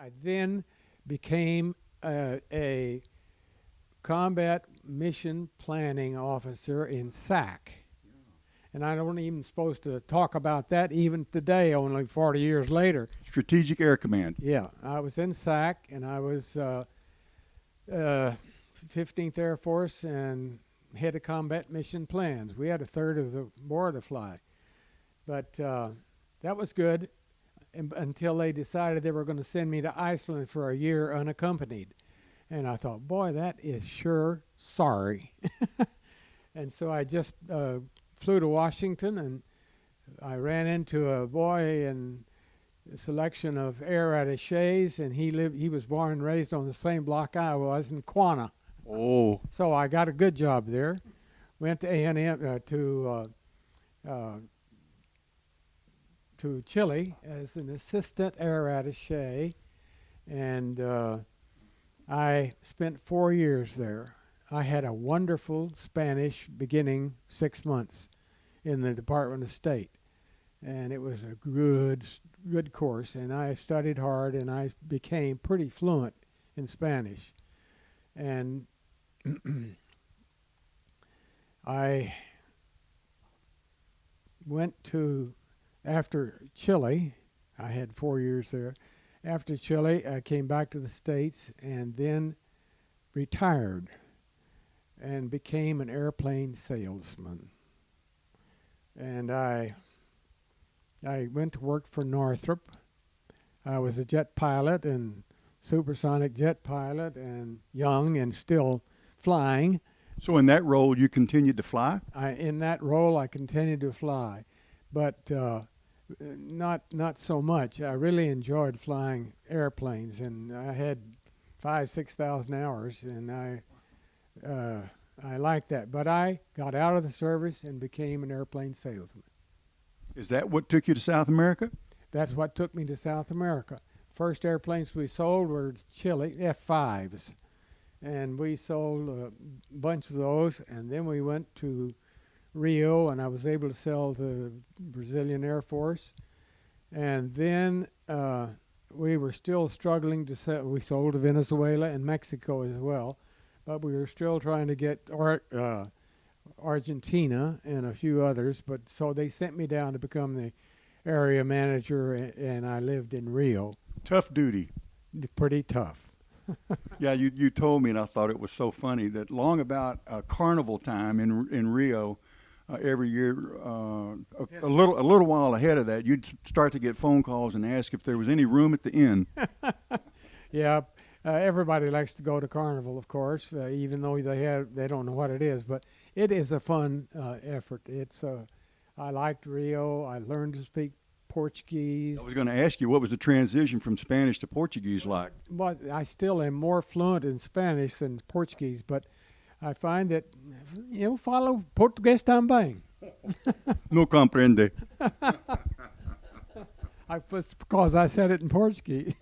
I then became a combat mission planning officer in SAC. And I don't even supposed to talk about that even today, only 40 years later. Strategic Air Command. Yeah, I was in SAC, and I was 15th Air Force and head of combat mission plans. We had a third of the war to fly. But that was good until they decided they were going to send me to Iceland for a year unaccompanied. And I thought, boy, that is sure sorry. And so I just flew to Washington, and I ran into a boy in a selection of air attaches, and he was born and raised on the same block I was in Quanah. Oh. So I got a good job there. Went to A&M to Chile as an assistant air attaché, and I spent 4 years there. I had a wonderful Spanish beginning 6 months in the Department of State, and it was a good course, and I studied hard, and I became pretty fluent in Spanish. And I went to, after Chile, I had 4 years there. After Chile, I came back to the States and then retired and became an airplane salesman. And I went to work for Northrop. I was a jet pilot and supersonic jet pilot, and young and still flying. So in that role, you continued to fly? In that role, I continued to fly, but not so much. I really enjoyed flying airplanes, and I had 5,000-6,000 hours, and I liked that. But I got out of the service and became an airplane salesman. Is that what took you to South America? That's what took me to South America. First airplanes we sold were Chile F-5s, and we sold a bunch of those, and then we went to Rio, and I was able to sell to the Brazilian Air Force. And then we were still struggling to sell. We sold to Venezuela and Mexico as well, but we were still trying to get Argentina and a few others. But so they sent me down to become the area manager, and I lived in Rio. Tough duty. Pretty tough. Yeah, you told me, and I thought it was so funny that long about carnival time in Rio, every year, Yes. a little while ahead of that, you'd start to get phone calls and ask if there was any room at the inn. Yeah, everybody likes to go to carnival, of course, even though they don't know what it is. But it is a fun effort. I liked Rio. I learned to speak Portuguese. I was going to ask you, what was the transition from Spanish to Portuguese like? But I still am more fluent in Spanish than Portuguese, but I find that eu falo português também. No comprende. Because I said it in Portuguese.